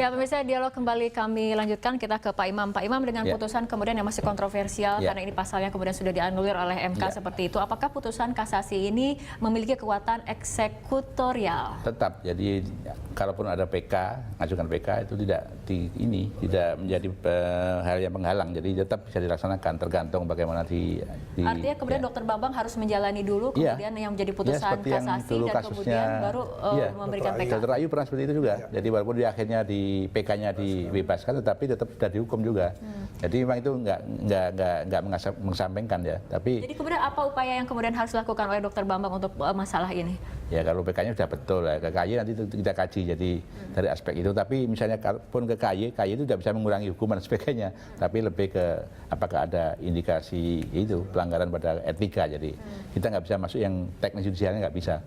Ya pemirsa, dialog kembali kami lanjutkan, kita ke Pak Imam. Pak Imam, dengan putusan kemudian yang masih kontroversial karena ini pasalnya kemudian sudah dianulir oleh MK seperti itu. Apakah putusan kasasi ini memiliki kekuatan eksekutorial? Tetap. Jadi kalaupun ada PK, ngajukan PK itu tidak menjadi hal yang menghalang. Jadi tetap bisa dilaksanakan tergantung bagaimana Artinya kemudian Dr. Bambang harus menjalani dulu kemudian yang menjadi putusan kasasi dan kemudian baru memberikan PK. Dr. Ayu pernah seperti itu juga. Jadi walaupun di akhirnya di PK-nya dibebaskan, tetapi tetap dari hukum juga. Jadi memang itu nggak mengesampingkan ya. Tapi jadi kemudian apa upaya yang kemudian harus dilakukan oleh Dr. Bambang untuk masalah ini? Ya kalau PK-nya sudah betul ya, ke KY nanti kita kaji jadi dari aspek itu. Tapi misalnya pun ke KY itu tidak bisa mengurangi hukuman sebagainya. Tapi lebih ke apakah ada indikasi itu pelanggaran pada etika. Jadi kita nggak bisa masuk yang teknis judisialnya, nggak bisa.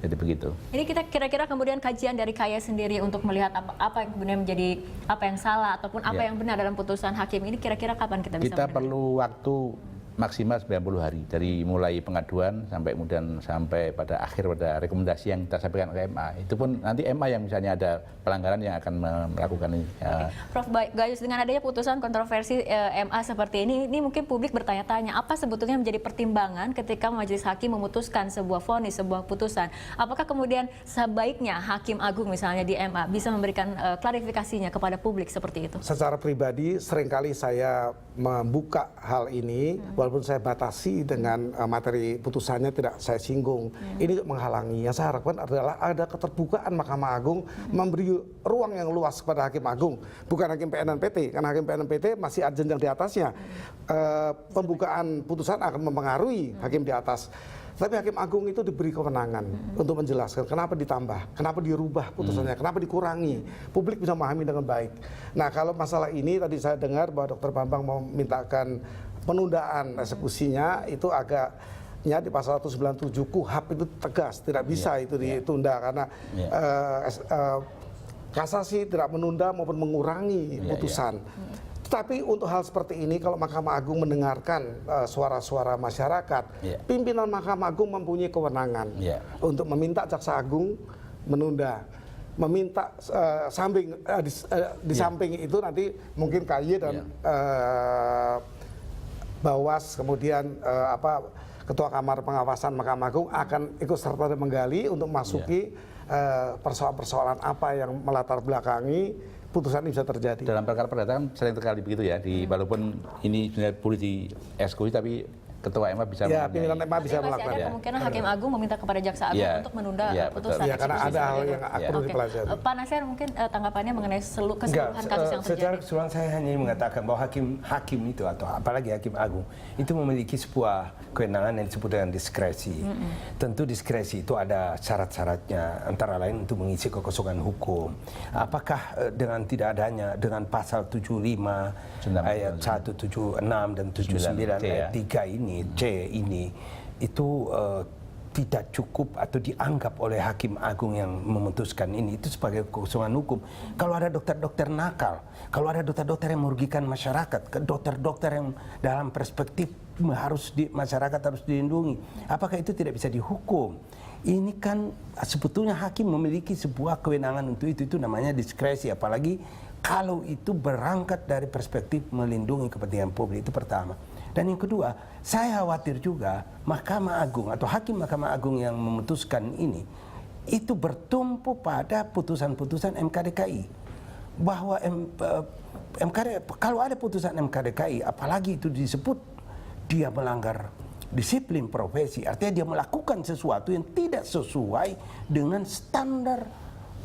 Jadi begitu. Ini kita kira-kira kemudian kajian dari KY sendiri untuk melihat apa yang kemudian menjadi apa yang salah ataupun apa yang benar dalam putusan hakim ini, kira-kira kapan kita bisa Kita perlu waktu maksimal 90 hari dari mulai pengaduan sampai pada akhir pada rekomendasi yang kita sampaikan ke MA. Itu pun nanti MA yang misalnya ada pelanggaran yang akan melakukan ini. Prof Gayus, dengan adanya putusan kontroversi MA seperti ini mungkin publik bertanya-tanya apa sebetulnya menjadi pertimbangan ketika majelis hakim memutuskan sebuah vonis, sebuah putusan. Apakah kemudian sebaiknya Hakim Agung misalnya di MA bisa memberikan klarifikasinya kepada publik seperti itu? Secara pribadi seringkali saya membuka hal ini, walaupun saya batasi dengan materi putusannya tidak saya singgung. Ini menghalangi. Yang saya harapkan adalah ada keterbukaan Mahkamah Agung memberi ruang yang luas kepada Hakim Agung, bukan Hakim PN dan PT, karena Hakim PN dan PT masih ada jenjang di atasnya. Pembukaan putusan akan mempengaruhi Hakim di atas. Tapi Hakim Agung itu diberi kewenangan untuk menjelaskan kenapa ditambah, kenapa dirubah putusannya, kenapa dikurangi. Publik bisa memahami dengan baik. Nah, kalau masalah ini tadi saya dengar bahwa Dr. Bambang mau mintakan penundaan eksekusinya, itu agaknya di pasal 197 KUHP itu tegas, tidak bisa itu ditunda karena kasasi tidak menunda maupun mengurangi putusan. Tapi untuk hal seperti ini, kalau Mahkamah Agung mendengarkan suara-suara masyarakat, pimpinan Mahkamah Agung mempunyai kewenangan untuk meminta Jaksa Agung menunda, meminta di samping itu nanti mungkin KY dan Bawas, kemudian Ketua Kamar Pengawasan Mahkamah Agung akan ikut serta menggali untuk memasuki persoalan-persoalan apa yang melatar belakangi putusan ini bisa terjadi. Dalam perkara perdata kan sering terkali begitu ya, walaupun ini sebenarnya boleh dieksekusi tapi Ketua MA bisa pimpinan MA bisa Masih melakukan. ada kemungkinan Hakim Agung meminta kepada Jaksa Agung untuk menunda putusan. Ya, karena ada hal yang perlu dipelajari. Pak Nasir, mungkin tanggapannya mengenai keseluruhan kasus yang terjadi. Secara keseluruhan saya hanya mengatakan bahwa hakim itu atau apalagi Hakim Agung itu memiliki sebuah kewenangan yang disebut dengan diskresi. Tentu diskresi itu ada syarat-syaratnya, antara lain untuk mengisi kekosongan hukum. Apakah dengan tidak adanya dengan pasal 75 ayat 176 dan 79 ayat 3 ini C ini itu tidak cukup atau dianggap oleh Hakim Agung yang memutuskan ini itu sebagai kekosongan hukum. Kalau ada dokter-dokter nakal, kalau ada dokter-dokter yang merugikan masyarakat, dokter-dokter yang dalam perspektif masyarakat harus dilindungi, apakah itu tidak bisa dihukum? Ini kan sebetulnya hakim memiliki sebuah kewenangan untuk itu namanya diskresi, apalagi kalau itu berangkat dari perspektif melindungi kepentingan publik. Itu pertama. Dan yang kedua, saya khawatir juga Mahkamah Agung atau Hakim Mahkamah Agung yang memutuskan ini itu bertumpu pada putusan-putusan MKDKI. Bahwa kalau ada putusan MKDKI, apalagi itu disebut dia melanggar disiplin profesi, artinya dia melakukan sesuatu yang tidak sesuai dengan standar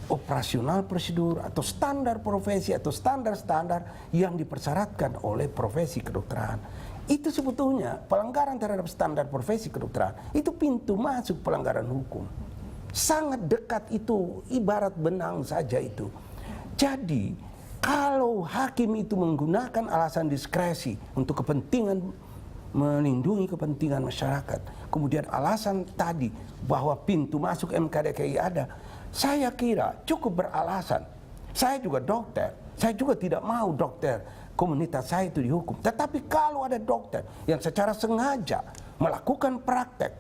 operasional prosedur atau standar profesi atau standar-standar yang dipersyaratkan oleh profesi kedokteran. Itu sebetulnya pelanggaran terhadap standar profesi kedokteran. Itu pintu masuk pelanggaran hukum. Sangat dekat itu, ibarat benang saja itu. Jadi, kalau hakim itu menggunakan alasan diskresi untuk kepentingan melindungi kepentingan masyarakat, kemudian alasan tadi bahwa pintu masuk MKDKI ada, saya kira cukup beralasan. Saya juga dokter, saya juga tidak mau dokter komunitas saya itu dihukum. Tetapi kalau ada dokter yang secara sengaja melakukan praktek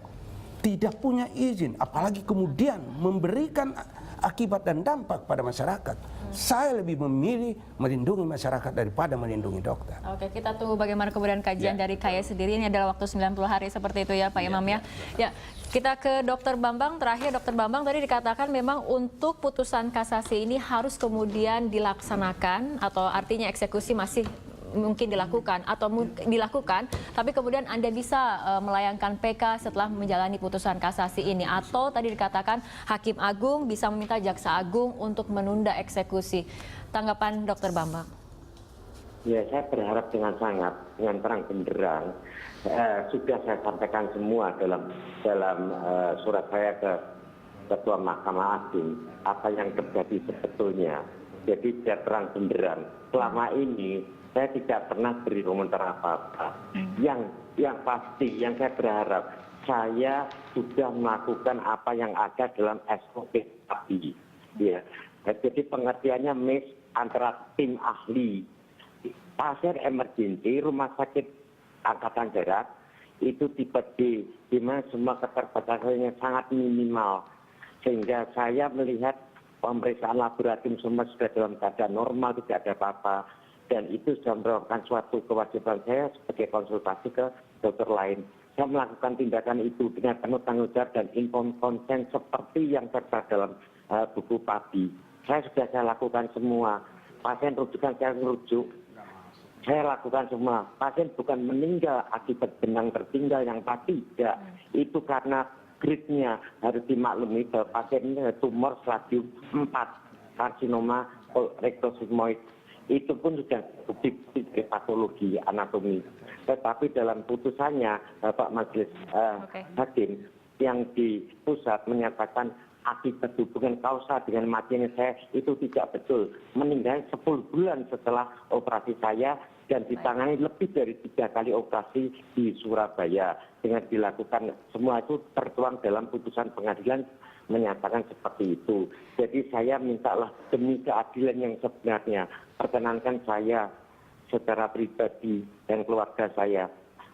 tidak punya izin, apalagi kemudian memberikan akibat dan dampak pada masyarakat, saya lebih memilih melindungi masyarakat daripada melindungi dokter. Oke, kita tunggu bagaimana kemudian kajian dari KAI sendiri. Ini adalah waktu 90 hari seperti itu ya Pak Imam ya. Ya, kita ke Dr. Bambang. Terakhir Dr. Bambang, tadi dikatakan memang untuk putusan kasasi ini harus kemudian dilaksanakan, atau artinya eksekusi masih mungkin dilakukan atau dilakukan, tapi kemudian Anda bisa melayangkan PK setelah menjalani putusan kasasi ini, atau tadi dikatakan Hakim Agung bisa meminta Jaksa Agung untuk menunda eksekusi. Tanggapan Dr. Bambang? Ya, saya berharap dengan terang benderang, sudah saya sampaikan semua dalam surat saya ke Ketua Mahkamah Agung apa yang terjadi sebetulnya. Jadi saya terang benderang, selama ini saya tidak pernah beri komentar apa-apa. Yang pasti, yang saya berharap, saya sudah melakukan apa yang ada dalam SOP tadi. Ya. Jadi pengertiannya mix antara tim ahli, pasien emergensi, rumah sakit Angkatan Darat, itu tipe D, di mana semua keterbatasannya sangat minimal. Sehingga saya melihat pemeriksaan laboratorium semua sudah dalam keadaan normal, tidak ada apa-apa. Dan itu sudah merupakan suatu kewajiban saya sebagai konsultasi ke dokter lain. Saya melakukan tindakan itu dengan penuh tanggung jawab dan informed consent seperti yang terdapat dalam buku PABI. Saya lakukan semua. Pasien rujukan saya merujuk. Saya lakukan semua. Pasien bukan meninggal akibat benang tertinggal yang pasti, tidak. Itu karena grade-nya harus dimaklumi bahwa pasien ini tumor stadium 4, karsinoma rektosigmoid. Itu pun sudah bukti dari patologi anatomi. Tetapi dalam putusannya Bapak Majelis Hakim yang di pusat menyatakan akibat hubungan kausal dengan matinya saya itu tidak betul. Meninggal 10 bulan setelah operasi saya dan ditangani lebih dari 3 kali operasi di Surabaya. Dengan dilakukan semua itu tertuang dalam putusan pengadilan menyatakan seperti itu. Jadi saya mintalah demi keadilan yang sebenarnya, perkenankan saya secara pribadi dan keluarga saya,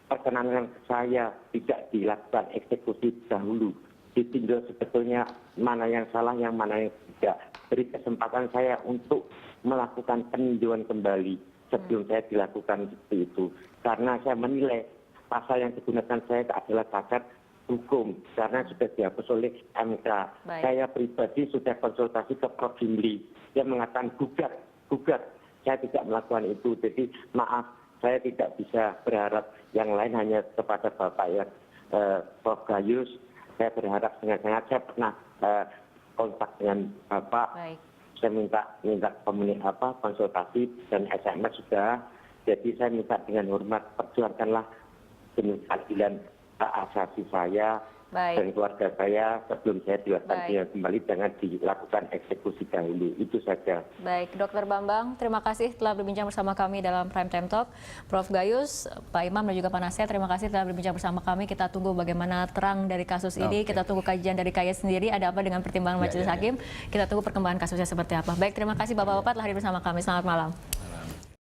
perkenankan saya tidak dilakukan eksekusi dahulu. Ditinjau sebetulnya mana yang salah, yang mana yang tidak. Beri kesempatan saya untuk melakukan peninjauan kembali sebelum saya dilakukan seperti itu. Karena saya menilai pasal yang digunakan saya adalah cacat hukum karena sudah dihapus oleh MK. Saya pribadi sudah konsultasi ke Prof. Jimli yang mengatakan gugat. Saya tidak melakukan itu. Jadi maaf, saya tidak bisa berharap yang lain, hanya kepada Bapak ya, Prof. Gayus. Saya berharap sangat-sangat. Saya pernah kontak dengan Bapak. Saya minta konsultasi dan SMS sudah. Jadi saya minta dengan hormat, perjuangkanlah demi keadilan asasi saya dan keluarga saya sebelum saya dilakukan kembali, jangan dilakukan eksekusi dahulu. Itu saja. Baik, Dr. Bambang, terima kasih telah berbincang bersama kami dalam Prime Time Talk. Prof. Gayus, Pak Imam dan juga Pak Nasir, terima kasih telah berbincang bersama kami. Kita tunggu bagaimana terang dari kasus ini. Kita tunggu kajian dari KAI sendiri, ada apa dengan pertimbangan Majelis Hakim. Kita tunggu perkembangan kasusnya seperti apa. Baik, terima kasih Bapak-Bapak telah hadir bersama kami. Selamat malam.